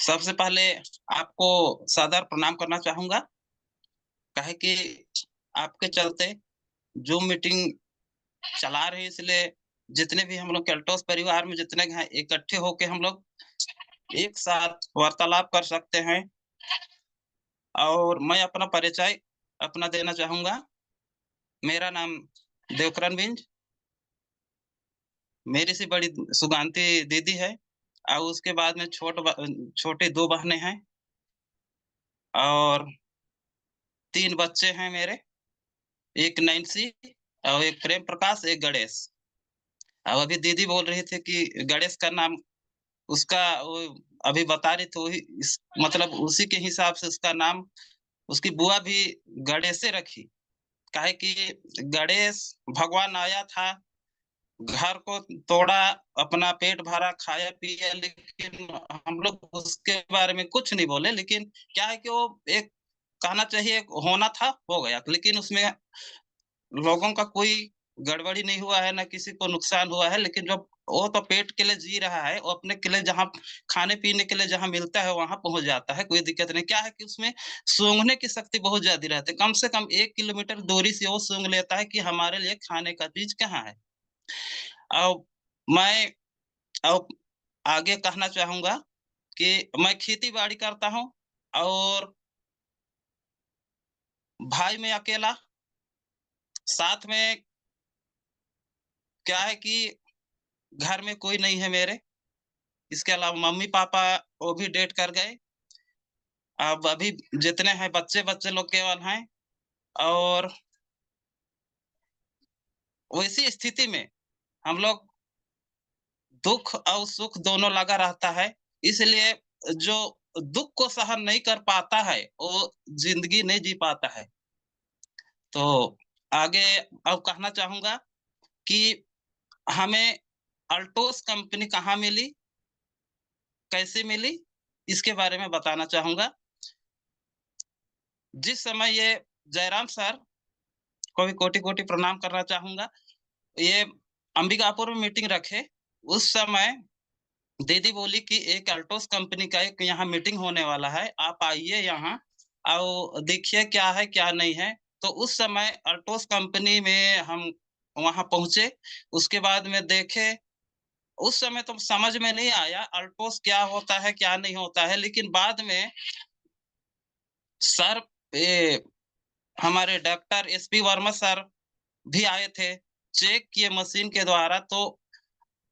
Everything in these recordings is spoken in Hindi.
सबसे पहले आपको सादर प्रणाम करना चाहूंगा। काहे कि आपके चलते जो मीटिंग चला रहे हैं, इसलिए जितने भी हम लोग केल्टोस परिवार में जितने हैं इकट्ठे होके हम लोग एक साथ वार्तालाप कर सकते हैं। और मैं अपना परिचय अपना देना चाहूंगा। मेरा नाम देवकरण बिंज, मेरी से बड़ी सुगांती दीदी है, और उसके बाद में छोटे दो बहनें हैं, और तीन बच्चे हैं मेरे। एक नैन्सी और एक प्रेम प्रकाश, एक गणेश। और अभी दीदी बोल रही थी कि गणेश का नाम उसका वो अभी बता रही थी, वही मतलब उसी के हिसाब से उसका नाम उसकी बुआ भी गणेश से रखी। काहे कि गणेश भगवान आया था, घर को तोड़ा, अपना पेट भरा, खाया पिया, लेकिन हम लोग उसके बारे में कुछ नहीं बोले। लेकिन क्या है कि वो एक कहना चाहिए होना था, हो गया, लेकिन उसमें लोगों का कोई गड़बड़ी नहीं हुआ है, ना किसी को नुकसान हुआ है। लेकिन जब वो तो पेट के लिए जी रहा है, वो अपने के लिए जहाँ खाने पीने के लिए जहाँ मिलता है वहां पहुंच जाता है, कोई दिक्कत नहीं। क्या है कि उसमें सूंघने की शक्ति बहुत ज्यादा रहती है, कम से कम 1 किलोमीटर दूरी से वो सूंघ लेता है कि हमारे लिए खाने का चीज कहाँ है। अब मैं अब आगे कहना चाहूंगा कि मैं खेती बाड़ी करता हूँ, और भाई मैं अकेला, साथ में क्या है कि घर में कोई नहीं है मेरे। इसके अलावा मम्मी पापा वो भी डेट कर गए। अब अभी जितने हैं बच्चे बच्चे लोग केवल हैं। और वैसी स्थिति में हम लोग दुख और सुख दोनों लगा रहता है। इसलिए जो दुख को सहन नहीं कर पाता है वो जिंदगी नहीं जी पाता है। तो आगे अब कहना चाहूंगा कि हमें अल्टोस कंपनी कहाँ मिली, कैसे मिली, इसके बारे में बताना चाहूंगा। जिस समय ये जयराम सर को भी कोटि कोटि प्रणाम करना चाहूंगा, ये अंबिकापुर में मीटिंग रखे, उस समय दीदी बोली कि एक अल्टोस कंपनी का एक यहाँ मीटिंग होने वाला है, आप आइए यहाँ और देखिए क्या है क्या नहीं है। तो उस समय अल्टोस कंपनी में हम वहां पहुंचे। उसके बाद में देखे, उस समय तो समझ में नहीं आया अल्टोस क्या होता है क्या नहीं होता है, लेकिन बाद में सर, ये हमारे डॉक्टर एसपी वर्मा सर भी आए थे, चेक किए मशीन के द्वारा। तो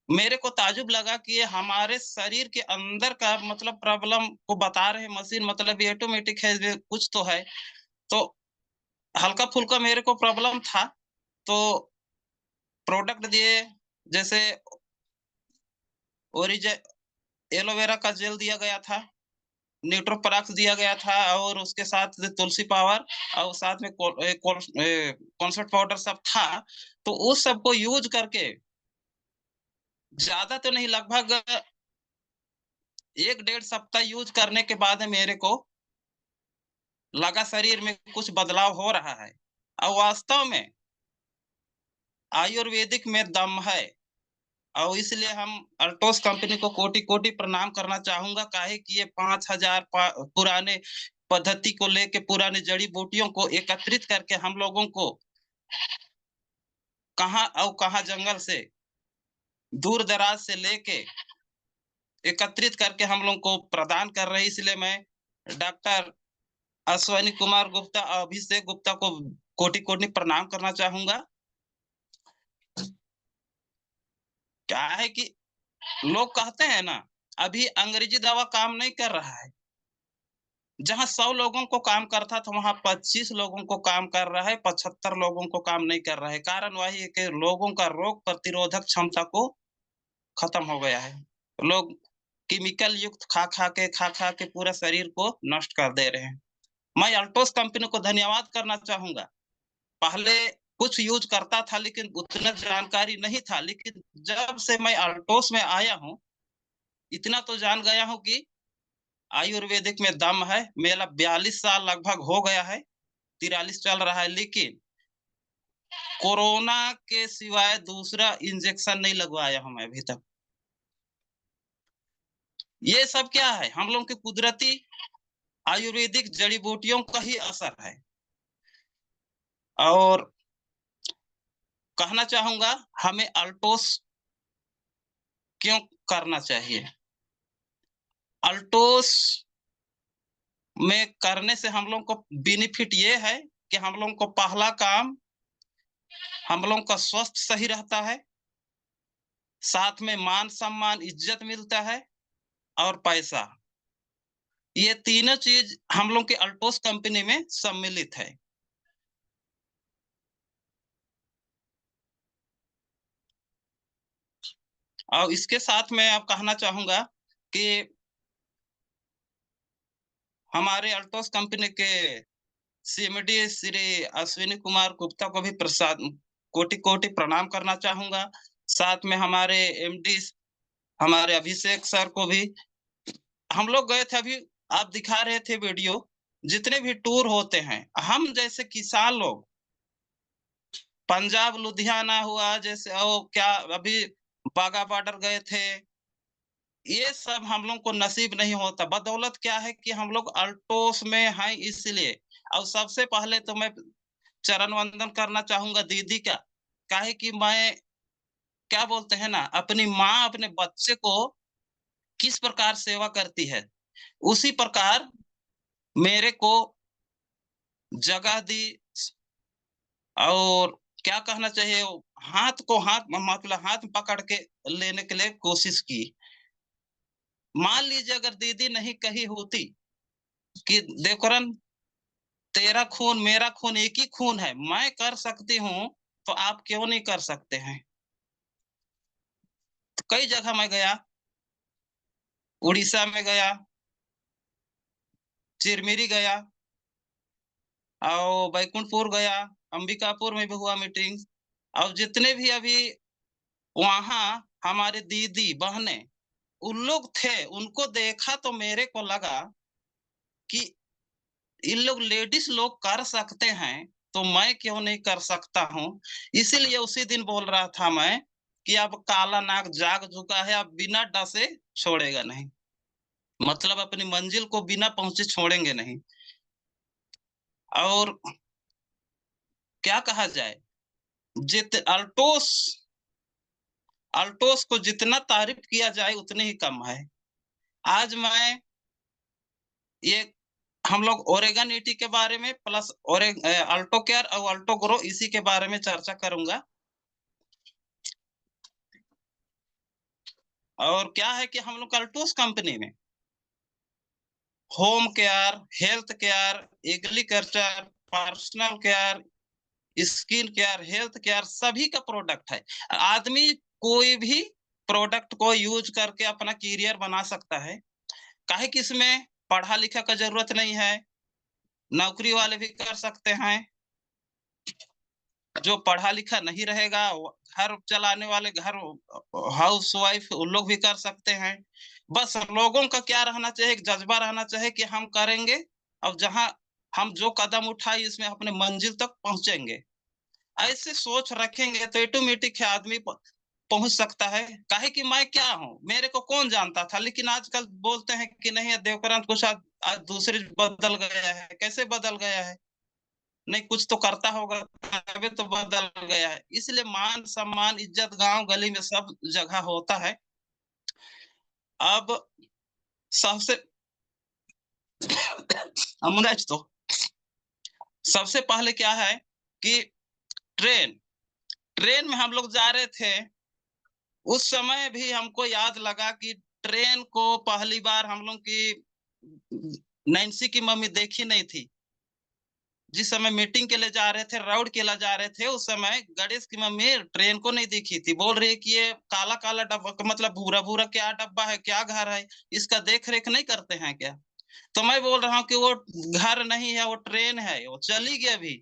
मेरे को ताजुब लगा कि ये हमारे शरीर के अंदर का मतलब प्रॉब्लम को बता रहे मशीन, मतलब ये ऑटोमेटिक है, ये कुछ तो है। तो हल्का फुल्का मेरे को प्रॉब्लम था, तो प्रोडक्ट दिए, जैसे ओरिज एलोवेरा का जेल दिया गया था, न्यूट्रोपराक्स दिया गया था, और उसके साथ तुलसी पावर, और साथ में कॉन्सर्ट पाउडर सब था। तो उस सबको यूज करके ज्यादा तो नहीं, लगभग 1 डेढ़ सप्ताह यूज करने के बाद मेरे को लगा शरीर में कुछ बदलाव हो रहा है। और वास्तव में आयुर्वेदिक में दम है। और इसलिए हम अल्टोस कंपनी को कोटि कोटि प्रणाम करना चाहूंगा। काहे कि ये 5,000 पुराने पद्धति को लेके, पुराने जड़ी बूटियों को एकत्रित करके हम लोगों को कहाँ और कहाँ जंगल से दूर दराज से लेके एकत्रित करके हम लोग को प्रदान कर रहे हैं। इसलिए मैं डॉक्टर अश्वनी कुमार गुप्ता और अभिषेक गुप्ता को कोटि कोटि प्रणाम करना चाहूंगा। क्या है कि लोग कहते हैं ना, अभी अंग्रेजी दवा काम नहीं कर रहा है। जहां 100 लोगों को काम करता था, वहां 25 लोगों को काम कर रहा है, 75 लोगों को काम नहीं कर रहा है। कारण वही है कि लोगों का रोग प्रतिरोधक क्षमता को खत्म हो गया है। लोग केमिकल युक्त खा खा के पूरा शरीर को नष्ट कर दे रहे हैं। मैं अल्टोस कंपनी को धन्यवाद करना चाहूंगा। पहले कुछ यूज करता था, लेकिन उतना जानकारी नहीं था। लेकिन जब से मैं अल्टोस में आया हूँ, इतना तो जान गया हूँ कि आयुर्वेदिक में दम है। मेरा 42 साल लगभग हो गया है, 43 चल रहा है, लेकिन कोरोना के सिवाय दूसरा इंजेक्शन नहीं लगवाया हूं मैं अभी तक। ये सब क्या है, हम लोग की कुदरती आयुर्वेदिक जड़ी बूटियों का ही असर है। और कहना चाहूंगा, हमें अल्टोस क्यों करना चाहिए। अल्टोस में करने से हम लोग को बेनिफिट ये है कि हम लोग को पहला काम, हम लोग का स्वास्थ्य सही रहता है, साथ में मान सम्मान इज्जत मिलता है, और पैसा। ये तीनों चीज हम लोग के अल्टोस कंपनी में सम्मिलित है। और इसके साथ में आप कहना चाहूंगा कि हमारे अल्टोस कंपनी के सीएमडी श्री अश्विनी कुमार गुप्ता को भी प्रसाद कोटि कोटि प्रणाम करना चाहूंगा। साथ में हमारे एमडी हमारे अभिषेक सर को भी। हम लोग गए थे अभी, आप दिखा रहे थे वीडियो, जितने भी टूर होते हैं, हम जैसे किसान लोग पंजाब लुधियाना हुआ, जैसे ओ क्या अभी बागा बॉर्डर गए थे, ये सब हम लोग को नसीब नहीं होता। बदौलत क्या है कि हम लोग अल्टोस में हैं इसलिए। और सबसे पहले तो मैं चरण वंदन करना चाहूंगा दीदी का। काहे कि मैं, क्या बोलते हैं ना, अपनी माँ अपने बच्चे को किस प्रकार सेवा करती है, उसी प्रकार मेरे को जगह दी। और क्या कहना चाहिए, हाथ को हाथ, मतलब हाथ पकड़ के लेने के लिए कोशिश की। मान लीजिए अगर दीदी नहीं कही होती कि देवकरण, तेरा खून मेरा खून एक ही खून है, मैं कर सकती हूँ, तो आप क्यों नहीं कर सकते हैं। तो कई जगह मैं गया, उड़ीसा में गया, चिरमिरी गया, और बैकुंठपुर गया, अंबिकापुर में भी हुआ मीटिंग। और जितने भी अभी वहां हमारे दीदी बहने उन लोग थे, उनको देखा तो मेरे को लगा कि इन लोग लेडीज लोग कर सकते हैं, तो मैं क्यों नहीं कर सकता हूँ। इसीलिए उसी दिन बोल रहा था मैं कि अब काला नाग जाग चुका है, अब बिना डसे छोड़ेगा नहीं। मतलब अपनी मंजिल को बिना पहुंचे छोड़ेंगे नहीं। और क्या कहा जाए, जित अल्टोस अल्टोस को जितना तारीफ किया जाए उतनी ही कम है। आज मैं ये, हम लोग ओरेगन ईटी के बारे में प्लस अल्टो केयर और अल्टो ग्रो इसी के बारे में चर्चा करूंगा। और क्या है कि हम लोग अल्टोस कंपनी में home care, health care, agriculture, personal care, skin care, health care सभी का प्रोडक्ट है। आदमी कोई भी प्रोडक्ट को यूज करके अपना करियर बना सकता है। काहे कि इसमें पढ़ा लिखा का जरूरत नहीं है, नौकरी वाले भी कर सकते हैं, जो पढ़ा लिखा नहीं रहेगा घर चलाने वाले, घर हाउस वाइफ, उन लोग भी कर सकते हैं। बस लोगों का क्या रहना चाहिए, एक जज्बा रहना चाहिए कि हम करेंगे, और जहां हम जो कदम उठाए इसमें अपने मंजिल तक पहुंचेंगे। ऐसे सोच रखेंगे तो ऑटोमेटिक है आदमी पहुंच सकता है। काहे कि मैं क्या हूँ, मेरे को कौन जानता था। लेकिन आजकल बोलते हैं कि नहीं देवकरण कुछ आज दूसरे बदल गया है। कैसे बदल गया है, नहीं कुछ तो करता होगा तभी तो बदल गया है। इसलिए मान सम्मान इज्जत गांव गली में सब जगह होता है। अब सबसे अमराज तो सबसे पहले क्या है कि ट्रेन ट्रेन में हम लोग जा रहे थे, उस समय भी हमको याद लगा कि ट्रेन को पहली बार हम लोग की नैन्सी की मम्मी देखी नहीं थी। जिस समय मीटिंग के लिए जा रहे थे, राउड के लिए जा रहे थे, उस समय गणेश की मम्मी ट्रेन को नहीं दिखी थी। बोल रही है कि ये काला काला डब्बा, मतलब भूरा भूरा क्या डब्बा है, क्या घर है, इसका देख रेख नहीं करते हैं क्या। तो मैं बोल रहा हूँ कि वो घर नहीं है, वो ट्रेन है, वो चली गई अभी।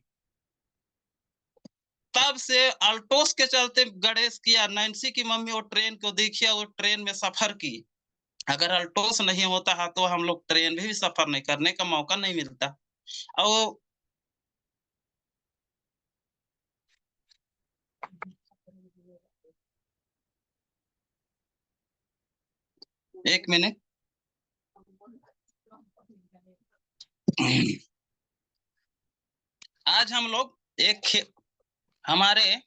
तब से अल्टोस के चलते गणेश किया, नैन्सी की मम्मी वो ट्रेन को देखिए, वो ट्रेन में सफर की। अगर अल्टोस नहीं होता है तो हम लोग ट्रेन में भी सफर नहीं करने का मौका नहीं मिलता। और एक मिनट, आज हम लोग हमारे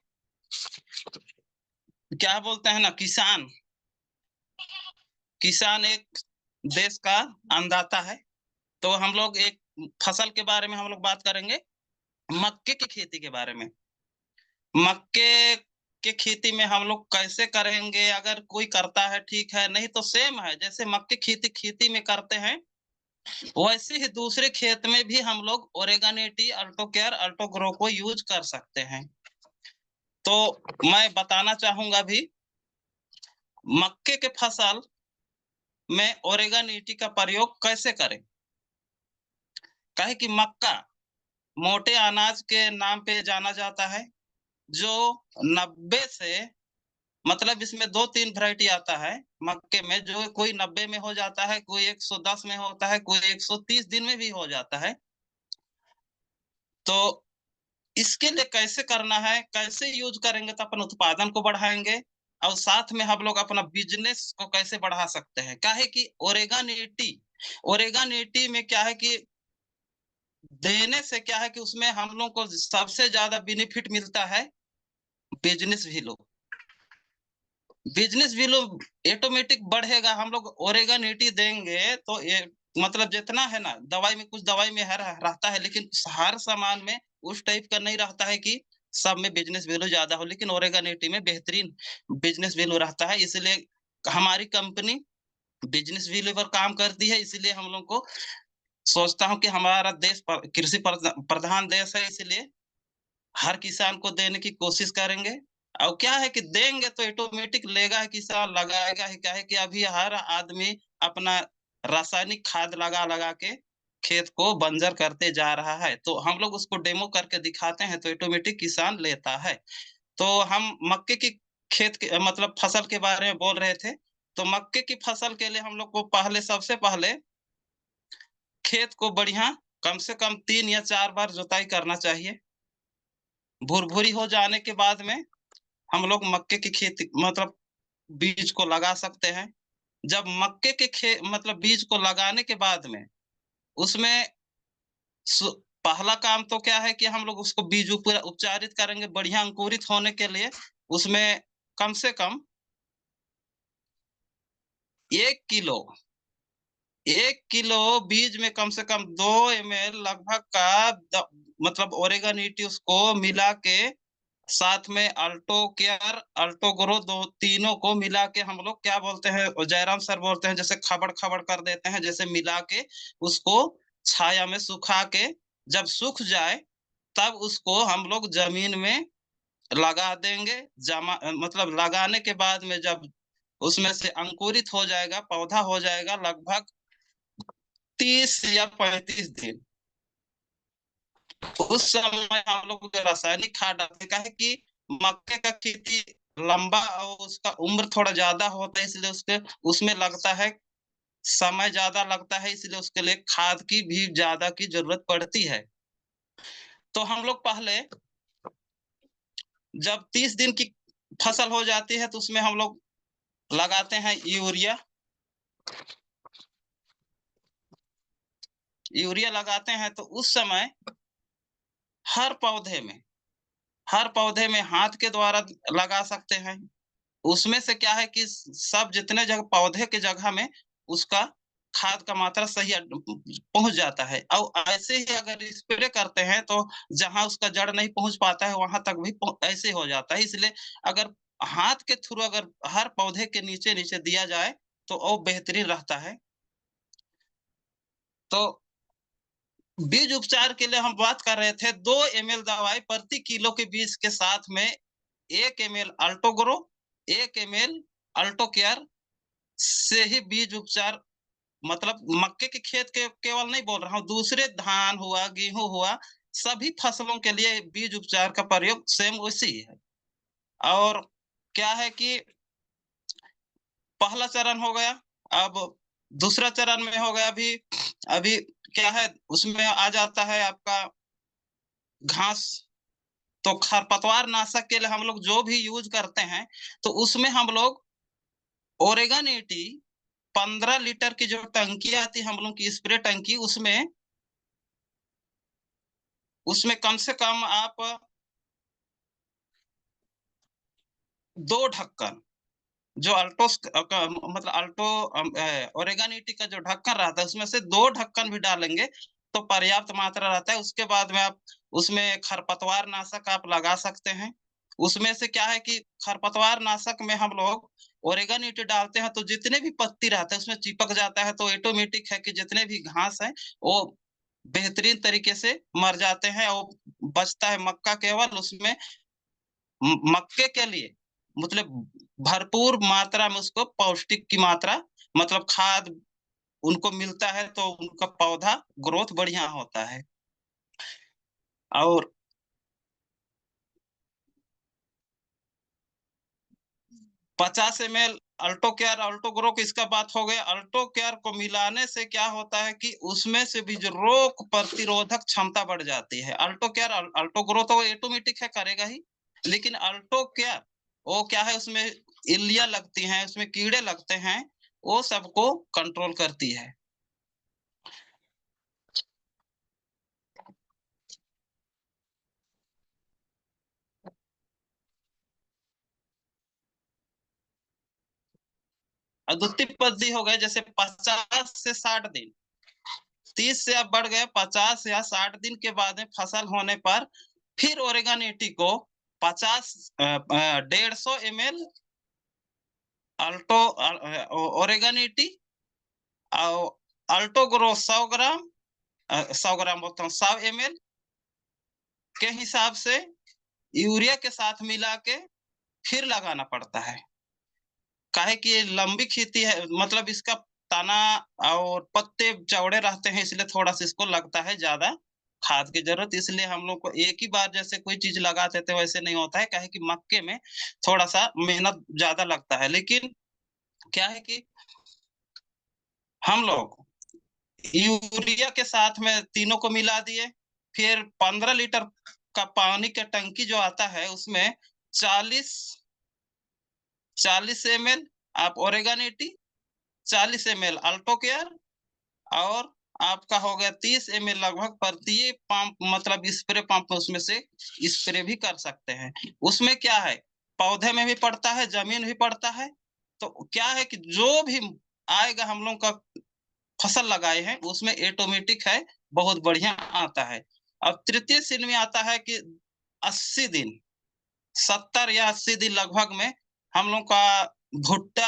क्या बोलते हैं ना, किसान एक देश का अन्नदाता है। तो हम लोग एक फसल के बारे में हम लोग बात करेंगे, मक्के की खेती के बारे में। मक्के के खेती में हम लोग कैसे करेंगे, अगर कोई करता है ठीक है, नहीं तो सेम है जैसे मक्के खेती में करते हैं, वैसे ही दूसरे खेत में भी हम लोग ओरेगानेटी, अल्टोकेयर, अल्टोग्रो को यूज कर सकते हैं। तो मैं बताना चाहूंगा भी, मक्के के फसल में ओरेगानेटी का प्रयोग कैसे करें। काहे कि मक्का मोटे अनाज के नाम पे जाना जाता है, जो 90 से, मतलब इसमें 2-3 वैरायटी आता है मक्के में, जो कोई 90 में हो जाता है, कोई 110 में होता है, कोई 130 दिन में भी हो जाता है। तो इसके लिए कैसे करना है, कैसे यूज करेंगे तो अपन उत्पादन को बढ़ाएंगे, और साथ में हम लोग अपना बिजनेस को कैसे बढ़ा सकते हैं। काहे कि ओरेगानेटी में क्या है कि देने से क्या है कि उसमें हम लोग को सबसे ज्यादा बेनिफिट मिलता है, बिजनेस भी लो बिजनेस भी लो ऑटोमेटिक बढ़ेगा। हम लोग ओरेगानिटी देंगे तो ये मतलब जितना है ना, दवाई में कुछ दवाई में हर रहता है, लेकिन हर सामान में उस टाइप का नहीं रहता है कि सब में बिजनेस वैल्यू ज्यादा हो, लेकिन ओरेगानिटी में बेहतरीन बिजनेस वैल्यू रहता है। इसलिए हमारी कंपनी बिजनेस वैल्यू पर काम करती है। इसलिए हम लोग को सोचता हूँ कि हमारा देश कृषि प्रधान देश है, इसलिए हर किसान को देने की कोशिश करेंगे। और क्या है कि देंगे तो ऑटोमेटिक लेगा किसान, लगाएगा ही। क्या है कि अभी हर आदमी अपना रासायनिक खाद लगा लगा के खेत को बंजर करते जा रहा है। तो हम लोग उसको डेमो करके दिखाते हैं तो ऑटोमेटिक किसान लेता है। तो हम मक्के की खेत के मतलब फसल के बारे में बोल रहे थे। तो मक्के की फसल के लिए हम लोग को सबसे पहले खेत को बढ़िया कम से कम 3 या 4 बार जुताई करना चाहिए। भुरभुरी हो जाने के बाद में हम लोग मक्के की खेती मतलब बीज को लगा सकते हैं। जब मक्के के मतलब बीज को लगाने के बाद में उसमें पहला काम तो क्या है कि हम लोग उसको बीज उपचारित करेंगे बढ़िया अंकुरित होने के लिए। उसमें कम से कम 1 किलो 1 किलो बीज में कम से कम 2 ml लगभग का मतलब ओरेगानिटी उसको मिला के, साथ में अल्टो केयर, अल्टो ग्रो, दो तीनों को मिला के हम लोग क्या बोलते हैं, जयराम सर बोलते हैं, जैसे खबड़ खबड़ कर देते हैं, जैसे मिला के उसको छाया में सुखा के, जब सूख जाए तब उसको हम लोग जमीन में लगा देंगे। मतलब लगाने के बाद में जब उसमें से अंकुरित हो जाएगा, पौधा हो जाएगा, लगभग 30 या 35 दिन, उस समय हम लोग रासायनिक खाद डालते हैं कि मक्के का खेती लंबा और उसका उम्र थोड़ा ज्यादा होता है, इसलिए उसके उसमें लगता है समय ज्यादा लगता है, इसलिए उसके लिए खाद की भी ज्यादा की जरूरत पड़ती है। तो हम लोग पहले जब 30 दिन की फसल हो जाती है तो उसमें हम लोग लगाते हैं यूरिया। यूरिया लगाते हैं तो उस समय हर पौधे में हर पौधे में हाथ के द्वारा लगा सकते हैं। उसमें से क्या है कि सब जितने जगह पौधे के जगह में उसका खाद का मात्रा सही पहुंच जाता है। और ऐसे ही अगर स्प्रे करते हैं तो जहां उसका जड़ नहीं पहुंच पाता है वहां तक भी ऐसे हो जाता है। इसलिए अगर हाथ के थ्रू अगर हर पौधे के नीचे नीचे दिया जाए तो वो बेहतरीन रहता है। तो बीज उपचार के लिए हम बात कर रहे थे, 2 ml दवाई प्रति किलो के बीज के साथ में 1 ml अल्टोग्रो, 1 ml अल्टो केयर से ही बीज उपचार, मतलब मक्के के खेत के केवल नहीं बोल रहा हूँ, दूसरे धान हुआ, गेहूं हुआ, सभी फसलों के लिए बीज उपचार का प्रयोग सेम उसी ही है। और क्या है कि पहला चरण हो गया, अब दूसरा चरण में हो गया। अभी अभी क्या है, उसमें आ जाता है आपका घास। तो खरपतवार नाशक के लिए हम लोग जो भी यूज करते हैं, तो उसमें हम लोग ओरेगन 80 15 लीटर की जो टंकी आती है हम लोग की स्प्रे टंकी, उसमें उसमें कम से कम आप 2 ढक्कन, जो अल्टोस का मतलब ओरेगानिटी का जो ढक्कन रहता है उसमें से 2 ढक्कन भी डालेंगे तो पर्याप्त मात्रा रहता है। उसके बाद में आप उसमें खरपतवार नाशक आप लगा सकते हैं। उसमें से क्या है कि खरपतवार नाशक में हम लोग ओरेगानिटी डालते हैं तो जितने भी पत्ती रहते हैं उसमें चिपक जाता है, तो ऑटोमेटिक है कि जितने भी घास हैं वो बेहतरीन तरीके से मर जाते हैं और बचता है मक्का केवल उसमें मक्के के लिए मतलब भरपूर मात्रा में उसको पौष्टिक की मात्रा मतलब खाद उनको मिलता है तो उनका पौधा ग्रोथ बढ़िया होता है। और 50 ml Alto care Alto grow की इसका बात हो गया। अल्टो केयर को मिलाने से क्या होता है कि उसमें से भी जो रोग प्रतिरोधक क्षमता बढ़ जाती है। अल्टो केयर अल्टो ग्रो तो ऑटोमेटिक है करेगा ही, लेकिन अल्टो केयर वो क्या है उसमें इल्लियां लगती हैं, उसमें कीड़े लगते हैं, वो सबको कंट्रोल करती है। अद्वितीय पद्धति हो गए जैसे 50 से 60 दिन, 30 से अब बढ़ गए 50 या 60 दिन के बाद में फसल होने पर फिर ओरेगानिटी को 50 150 ml अल्टो ओरेगानिटी और अल्टो ग्रो 100 ग्राम 100 ग्राम बोलता हूँ 100 ml के हिसाब से यूरिया के साथ मिला के फिर लगाना पड़ता है। काहे कि ये लंबी खेती है मतलब इसका तना और पत्ते चौड़े रहते हैं इसलिए थोड़ा-सा इसको लगता है ज़्यादा खाद की ज़रूरत, इसलिए हम लोग को एक ही बार जैसे कोई चीज़ लगा देते वैसे नहीं होता है, काहे कि मक्के में थोड़ा-सा मेहनत ज़्यादा लगता है। लेकिन क्या है कि हम लोग यूरिया के साथ में तीनों को मिला दिए, फिर 15 लीटर का पानी का टंकी जो आता है उसमें 40 40 एमएल आप ओरेगानिटी, 40 एमएल अल्टो केयर और आपका हो गया 30 एमएल लगभग प्रति पंप मतलब स्प्रे पंप में उसमें से स्प्रे भी कर सकते हैं। उसमें क्या है पौधे में भी पड़ता है, जमीन भी पड़ता है। तो क्या है कि जो भी आएगा हम लोग का फसल लगाए हैं उसमें ऑटोमेटिक है बहुत बढ़िया आता है। अब तृतीय श्रेणी में आता है कि 80 दिन 70 या 80 दिन लगभग में हम लोग का भुट्टा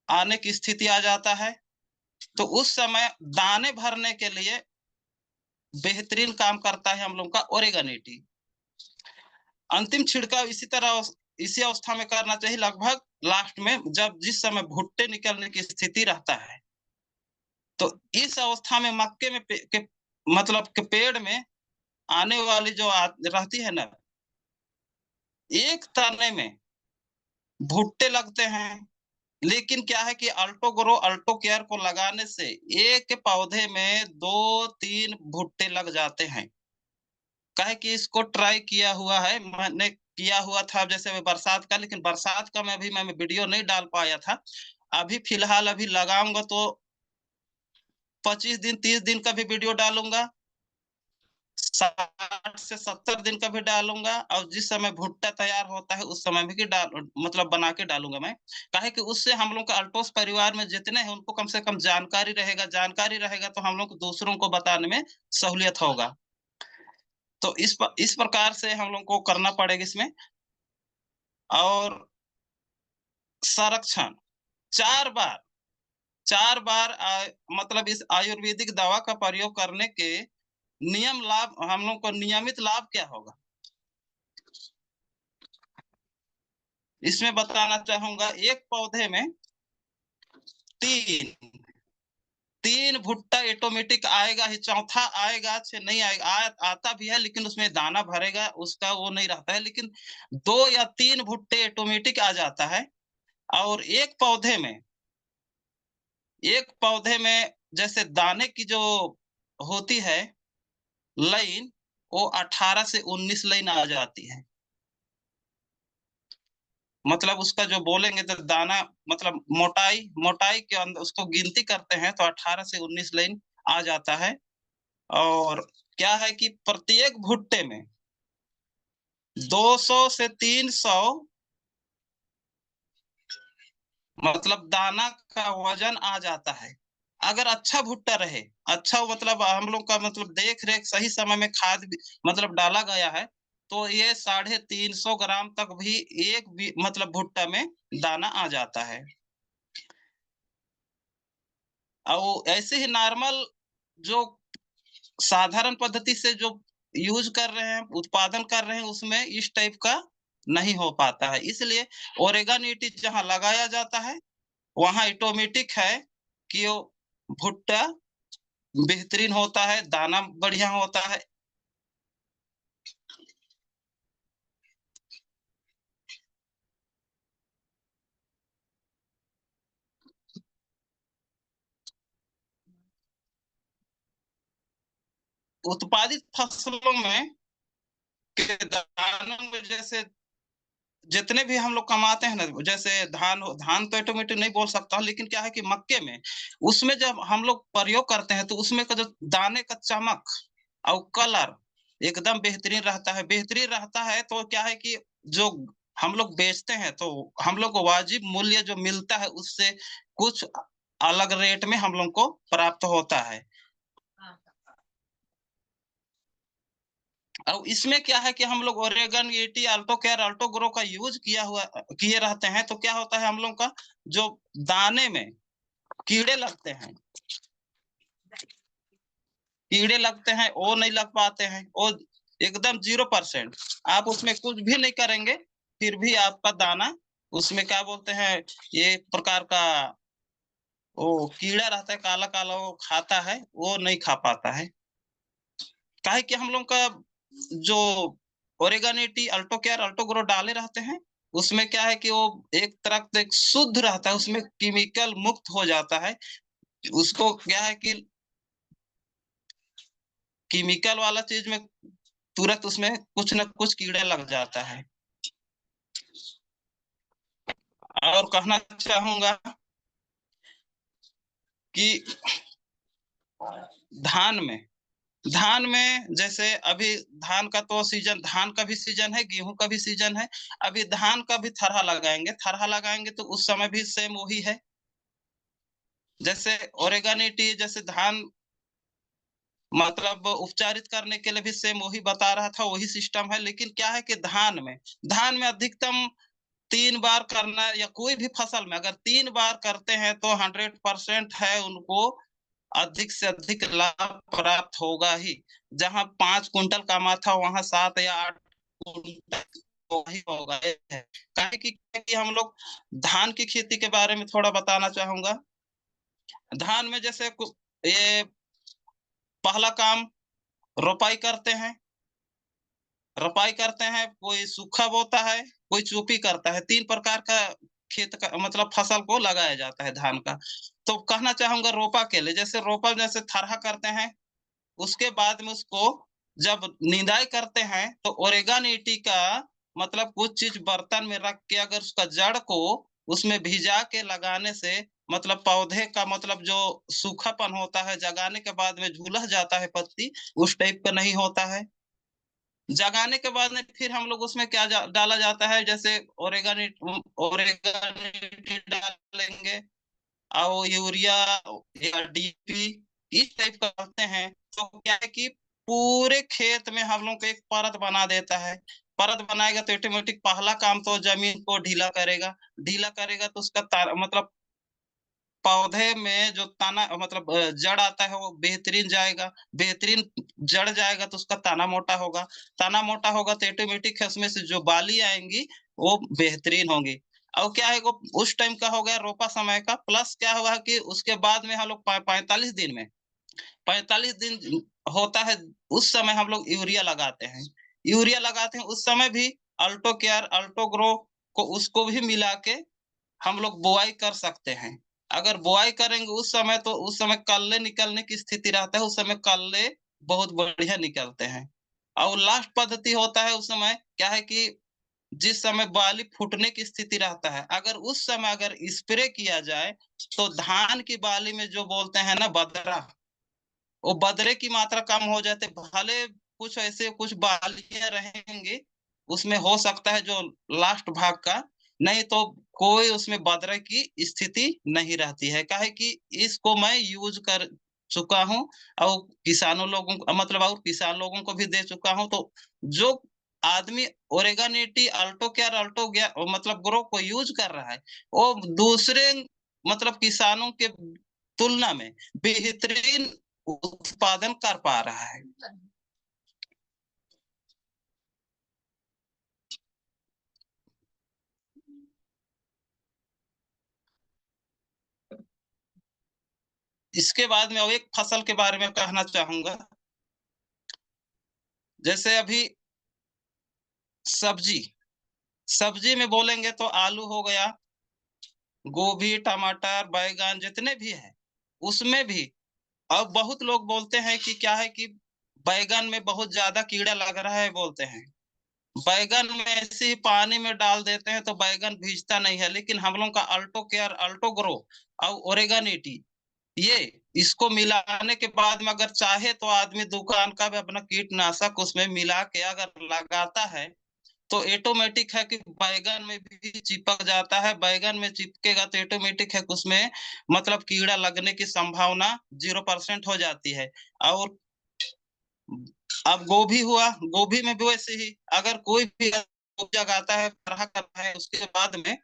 आने की स्थिति आ जाता है। तो उस समय दाने भरने के लिए बेहतरीन काम करता है हम लोग का ओरेगानिटी। अंतिम छिड़काव इसी तरह इसी अवस्था में करना चाहिए लगभग लास्ट में जब जिस समय भुट्टे निकलने की स्थिति रहता है। तो इस अवस्था में मक्के में के मतलब के पेड़ में आने वाली जो रहती है ना, एक तने में भुट्टे लगते हैं। लेकिन क्या है कि अल्टो ग्रो अल्टो केयर को लगाने से एक पौधे में 2-3 भुट्टे लग जाते हैं। काहे कि इसको ट्राई किया हुआ है, मैंने किया हुआ था जैसे बरसात का, लेकिन बरसात का मैं वीडियो नहीं डाल पाया था। अभी फिलहाल अभी लगाऊँगा तो 25 दिन 30 दिन का भी वीडियो डालूँगा। 60 से 70 दिन का भी डालूँगा और जिस समय भुट्टा तैयार होता है उस समय भी डाल मतलब बना के डालूँगा मैं। काहे कि उससे हम लोग का अल्टोस परिवार में जितने हैं उनको कम से कम जानकारी रहेगा तो हम लोग को दूसरों को बताने में सहूलियत होगा। तो इस प्रकार से हम लोग को करना पड़ेगा इसमें। और संरक्षण 4 बार 4 बार मतलब इस आयुर्वेदिक दवा का प्रयोग करने के नियम लाभ हम लोग को नियमित लाभ क्या होगा? इसमें बताना चाहूँगा एक पौधे में 3 3 भुट्टा ऑटोमेटिक आएगा ही, चौथा आएगा से नहीं आएगा आता भी है लेकिन उसमें दाना भरेगा उसका वो नहीं रहता है, लेकिन 2 या 3 भुट्टे ऑटोमेटिक आ जाता है। और एक पौधे में जैसे दाने की जो होती है लाइन, वो 18 से 19 लाइन आ जाती है। मतलब उसका जो बोलेंगे तो दाना मतलब मोटाई के अंदर उसको गिनती करते हैं तो 18 से 19 लाइन आ जाता है। और क्या है कि प्रत्येक भुट्टे में 200 से 300 मतलब दाना का वजन आ जाता है। अगर अच्छा भुट्टा रहे, अच्छा मतलब हम लोग का मतलब देख रेख सही समय में खाद मतलब डाला गया है, तो ये 350 ग्राम तक भी मतलब भुट्टा में दाना आ जाता है। और ऐसे ही नॉर्मल जो साधारण पद्धति से जो यूज कर रहे हैं, उत्पादन कर रहे हैं, उसमें इस टाइप का नहीं हो पाता है। इसलिए ओरेगानिटी जहाँ लगाया जाता है, वहाँ ऑटोमेटिक है कि वो भुट्टा बेहतरीन होता है, दाना बढ़िया होता है। उत्पादित फसलों में के दानों में जैसे जितने भी हम लोग कमाते हैं ना, जैसे धान तो ऑटोमेटिक नहीं बोल सकता हूँ, लेकिन क्या है कि मक्के में उसमें जब हम लोग प्रयोग करते हैं तो उसमें का जो दाने का चमक और कलर एकदम बेहतरीन रहता है। बेहतरीन रहता है तो क्या है कि जो हम लोग बेचते हैं तो हम लोग को वाजिब मूल्य जो मिलता है उससे कुछ अलग रेट में हम लोग को प्राप्त होता है। और इसमें क्या है कि हम लोग Oregon eighty Alto care Alto grow का यूज किए रहते हैं, तो क्या होता है हम लोग का जो दाने में कीड़े लगते हैं, कीड़े लगते हैं वो नहीं लग पाते हैं, वो एकदम 0%। आप उसमें कुछ भी नहीं करेंगे फिर भी आपका दाना उसमें क्या बोलते हैं, ये प्रकार का वो कीड़ा रहता है काला काला, वो खाता है, वो नहीं खा पाता है। काहे कि हम लोग का जो ओरेगानिटी अल्टो केयर अल्टो ग्रो डाले रहते हैं, उसमें क्या है कि वो एक तरह से शुद्ध रहता है, उसमें केमिकल मुक्त हो जाता है। उसको क्या है कि केमिकल वाला चीज में तुरंत उसमें कुछ न कुछ कीड़ा लग जाता है। और कहना चाहूंगा कि धान में धान में जैसे अभी धान का तो सीजन, धान का भी सीजन है, गेहूं का भी सीजन है। अभी धान का भी थरहा लगाएंगे, थरहा लगाएंगे तो उस समय भी सेम वही है। जैसे ओरेगानिटी जैसे धान मतलब उपचारित करने के लिए भी सेम वही बता रहा था, वही सिस्टम है। लेकिन क्या है कि धान में अधिकतम 3 बार करना, या कोई भी फसल में अगर 3 बार करते हैं तो 100% है उनको अधिक से अधिक लाभ प्राप्त होगा ही। जहां 5 कुंटल कमा था वहां 7 या 8 कुंटल तो ही होगा। ये है काहे कि हम लोग धान की खेती के बारे में थोड़ा बताना चाहूंगा। धान में जैसे ये पहला काम रोपाई करते हैं, रोपाई करते हैं, कोई सूखा बोता है, कोई चुपी करता है। 3 प्रकार का खेत का मतलब फसल को लगाया जाता है धान का। तो कहना चाहूंगा रोपा के लिए, जैसे रोपा जैसे थरहा करते हैं, उसके बाद में उसको जब निंदाई करते हैं तो ओरेगन ईटी का मतलब कुछ चीज बर्तन में रख के अगर उसका जड़ को उसमें भिजा के लगाने से मतलब पौधे का मतलब जो सूखापन होता है जगाने के बाद में झुलस जाता है पत्ती, उस टाइप का नहीं होता है। जगाने के बाद में फिर हम लोग उसमें क्या डाला जाता है, जैसे ओरेगन डालेंगे और यूरिया या डीपी इस टाइप का करते हैं। तो क्या है कि पूरे खेत में हम लोग को एक परत बना देता है। परत बनाएगा तो ऑटोमेटिक पहला काम तो जमीन को ढीला करेगा, ढीला करेगा तो उसका मतलब पौधे में जो तना मतलब जड़ आता है वो बेहतरीन जाएगा, बेहतरीन जड़ जाएगा तो उसका तना मोटा होगा, तना मोटा होगा तो ऑटोमेटिक है उसमें से जो बाली आएंगी वो बेहतरीन होंगी। और क्या है वो उस टाइम का हो गया रोपा समय का। प्लस क्या हुआ कि उसके बाद में हम लोग 45 दिन में 45 दिन होता है, उस समय हम लोग यूरिया लगाते हैं। यूरिया लगाते हैं उस समय भी अल्टो केयर अल्टो ग्रो को उसको भी मिला के हम लोग बुआई कर सकते हैं। अगर बुआई करेंगे उस समय तो उस समय कल्ले निकलने की स्थिति रहता है, उस समय कल्ले बहुत बढ़िया निकलते हैं। और लास्ट पद्धति होता है उस समय क्या है कि जिस समय बाली फूटने की स्थिति रहता है, अगर उस समय अगर स्प्रे किया जाए तो धान की बाली में जो बोलते हैं ना बदरा, वो बदरे की मात्रा कम हो जाते, भले कुछ ऐसे कुछ बालियां रहेंगे उसमें, हो सकता है जो लास्ट भाग का, नहीं तो कोई उसमें बदरे की स्थिति नहीं रहती है। काहे कि इसको मैं यूज कर चुका हूँ और किसानों लोगों को, मतलब और किसान लोगों को भी दे चुका हूँ। तो जो आदमी ओरेगानिटी अल्टो केयर अल्टो गया मतलब ग्रो को यूज कर रहा है, वो दूसरे मतलब किसानों के तुलना में बेहतरीन उत्पादन कर पा रहा है। इसके बाद में और एक फसल के बारे में कहना चाहूंगा। जैसे अभी सब्जी, सब्जी में बोलेंगे तो आलू हो गया, गोभी, टमाटर, बैगन जितने भी है, उसमें भी अब बहुत लोग बोलते हैं कि क्या है कि बैगन में बहुत ज्यादा कीड़ा लग रहा है बोलते हैं। बैगन में ऐसे ही पानी में डाल देते हैं तो बैगन भीजता नहीं है, लेकिन हम लोग का अल्टो केयर, अल्टो ग्रो और ओरेगानिटी, ये इसको मिलाने के बाद में अगर चाहे तो आदमी दुकान का भी अपना कीटनाशक उसमें मिला के अगर लगाता है तो ऑटोमेटिक है कि बैगन में भी चिपक जाता है। बैगन में चिपकेगा तो ऑटोमेटिक है कि उसमें मतलब कीड़ा लगने की संभावना 0% हो जाती है। और अब गोभी हुआ, गोभी में भी वैसे ही, अगर कोई भी जगाता है, तरह करता है, उसके बाद में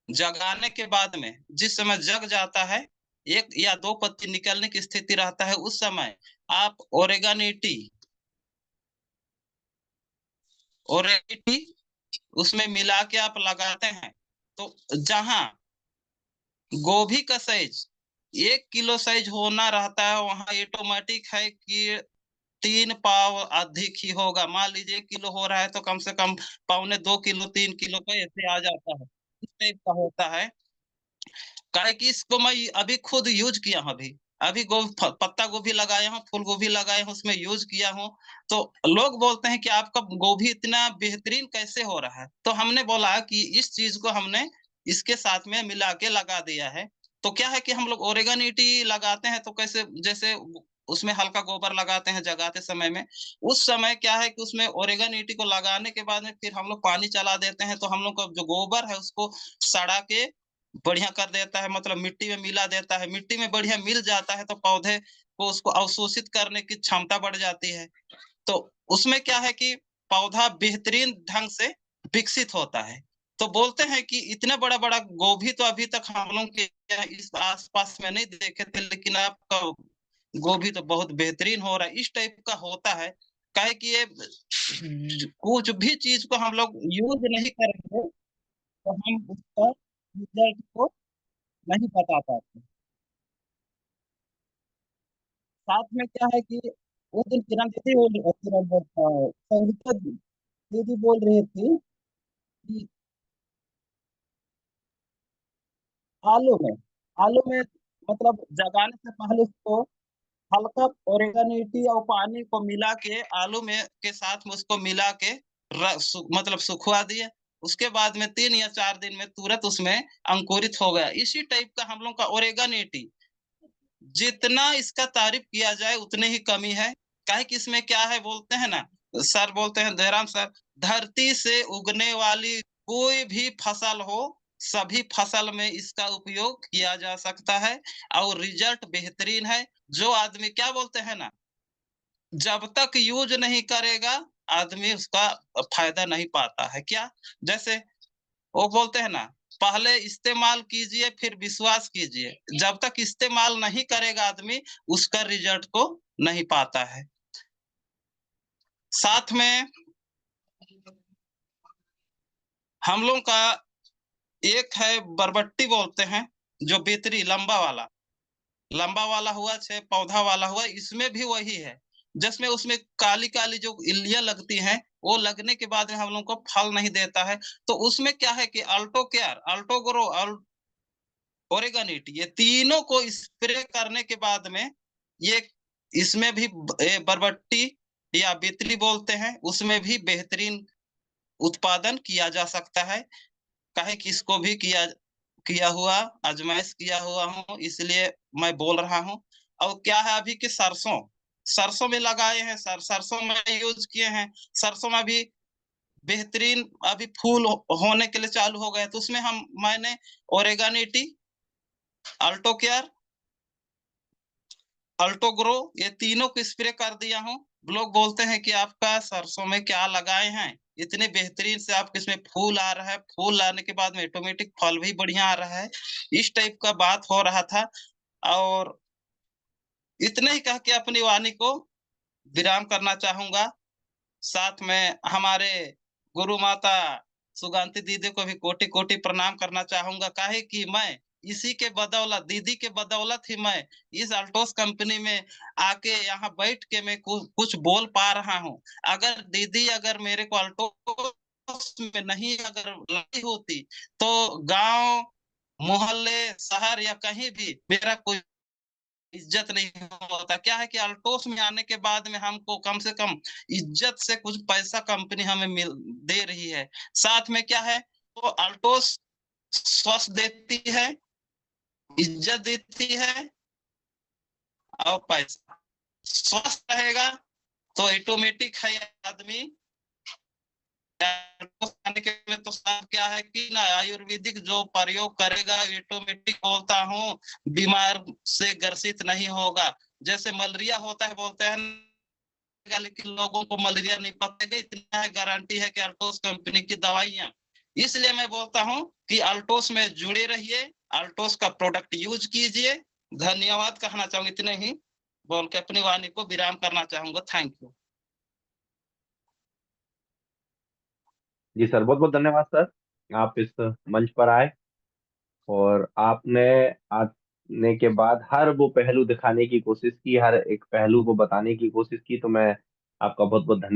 जगाने के बाद में जिस समय जग जाता है, एक या दो पत्ती निकलने की स्थिति रहता है, उस समय आप ओरेगानिटी, ओरेगानिटी उसमें मिला के आप लगाते हैं, तो जहां गोभी का साइज 1 किलो साइज होना रहता है, वहां ऑटोमेटिक है कि 3 पाव अधिक ही होगा। मान लीजिए 1 किलो हो रहा है तो कम से कम 1.25 किलो 3 किलो का ऐसे आ जाता है, इस टाइप का होता है। काहे कि इसको मैं अभी खुद यूज किया हूँ। अभी अभी पत्ता गोभी लगाया हूँ, फूल गोभी लगाया हूँ, उसमें यूज किया हूँ। तो लोग बोलते हैं कि आपका गोभी इतना बेहतरीन कैसे हो रहा है, तो हमने बोला कि इस चीज को हमने इसके साथ में मिला के लगा दिया है। तो क्या है कि हम लोग ओरेगानिटी लगाते हैं तो कैसे, जैसे उसमें हल्का गोबर लगाते हैं जगाते समय में, उस समय क्या है कि उसमें ओरेगानिटी को लगाने के बाद में फिर हम लोग पानी चला देते हैं, तो हम लोग का जो गोबर है उसको सड़ा के बढ़िया कर देता है, मतलब मिट्टी में मिला देता है। मिट्टी में बढ़िया मिल जाता है तो पौधे को उसको अवशोषित करने की क्षमता बढ़ जाती है। तो उसमें क्या है कि पौधा बेहतरीन ढंग से विकसित होता है। तो बोलते हैं कि इतना बड़ा बड़ा गोभी तो अभी तक हम लोग के यहाँ इस आसपास में नहीं देखे थे, लेकिन आपका गोभी तो बहुत बेहतरीन हो रहा है, इस टाइप का होता है। काहे कि ये कुछ भी चीज को हम लोग यूज नहीं करेंगे तो हम उसका रिजल्ट को नहीं बता पाते। साथ में क्या है कि उस दिन संगीता दीदी बोल रही थी कि आलू में, आलू में मतलब जगाने से पहले उसको हल्का ओरेगानिटी और पानी को मिला के आलू में के साथ में उसको मिला के मतलब सुखवा दिए। उसके बाद में 3 या 4 दिन में तुरंत उसमें अंकुरित हो गया। इसी टाइप का हम लोग का ओरेगानिटी, जितना इसका तारीफ किया जाए उतने ही कमी है। काहे कि इसमें क्या है बोलते हैं ना, सर बोलते हैं जयराम सर, धरती से उगने वाली कोई भी फसल हो, सभी फसल में इसका उपयोग किया जा सकता है और रिजल्ट बेहतरीन है। जो आदमी क्या बोलते हैं ना, जब तक यूज नहीं करेगा आदमी उसका फायदा नहीं पाता है। क्या, जैसे वो बोलते हैं ना, पहले इस्तेमाल कीजिए फिर विश्वास कीजिए। जब तक इस्तेमाल नहीं करेगा आदमी उसका रिजल्ट को नहीं पाता है। साथ में हम लोग का एक है बरबट्टी बोलते हैं, जो बेतरी लंबा वाला हुआ चाहे पौधा वाला हुआ, इसमें भी वही है। जिसमें उसमें काली काली जो इल्लियां लगती हैं, वो लगने के बाद में हम लोग को फल नहीं देता है। तो उसमें क्या है कि अल्टो केयर, अल्टो ग्रो, ओरेगनिट, ये तीनों को स्प्रे करने के बाद में ये इसमें भी बरबट्टी या बितली बोलते हैं, उसमें भी बेहतरीन उत्पादन किया जा सकता है। काहे कि इसको भी किया किया हुआ आजमाइश किया हुआ हूँ, इसलिए मैं बोल रहा हूँ। और क्या है अभी कि सरसों सरसों में लगाए हैं सर, सरसों में यूज किए हैं। सरसों में भी बेहतरीन अभी फूल होने के लिए चालू हो गए, तो उसमें मैंने ओरेगानिटी, अल्टो केयर, अल्टो ग्रो, ये तीनों को स्प्रे कर दिया हूँ। लोग बोलते हैं कि आपका सरसों में क्या लगाए हैं, इतने बेहतरीन से आपके इसमें फूल आ रहा है, फूल आने के बाद में ऑटोमेटिक फल भी बढ़िया आ रहा है। इस टाइप का बात हो रहा था, और इतने ही कह के अपनी वाणी को विराम करना चाहूंगा। साथ में हमारे गुरु माता सुगांती दीदी को भी कोटि कोटि प्रणाम करना चाहूंगा, काहे कि मैं इसी के बदौलत, दीदी के बदौलत ही मैं इस अल्टोस कंपनी में आके यहाँ बैठ के मैं कुछ बोल पा रहा हूँ। अगर दीदी अगर मेरे को अल्टोस में नहीं अगर लाई होती, तो गांव, मोहल्ले, शहर या कहीं भी मेरा कोई इज्जत नहीं होता। क्या है कि अल्टोस में आने के बाद में हमको कम से कम इज्जत से कुछ पैसा कंपनी हमें मिल दे रही है। साथ में क्या है, तो अल्टोस स्वस्थ देती है, इज्जत देती है, और पैसा स्वस्थ रहेगा तो ऑटोमेटिक है आदमी। खाने के में तो साफ क्या है कि ना आयुर्वेदिक जो प्रयोग करेगा ऑटोमेटिक बोलता हूँ बीमार से ग्रसित नहीं होगा। जैसे मलेरिया होता है बोलते हैं, लेकिन लोगों को मलेरिया नहीं पकड़ेगा, इतना गारंटी है कि अल्टोस कंपनी की दवाइयां। इसलिए मैं बोलता हूँ कि अल्टोस में जुड़े रहिए, अल्टोस का प्रोडक्ट यूज कीजिए। धन्यवाद कहना चाहूंगा, इतने ही बोल के अपनी वाणी को विराम करना चाहूंगा। Thank you. जी सर, बहुत बहुत धन्यवाद सर, आप इस मंच पर आए और आपने आने के बाद हर वो पहलू दिखाने की कोशिश की, हर एक पहलू को बताने की कोशिश की, तो मैं आपका बहुत बहुत धन्यवाद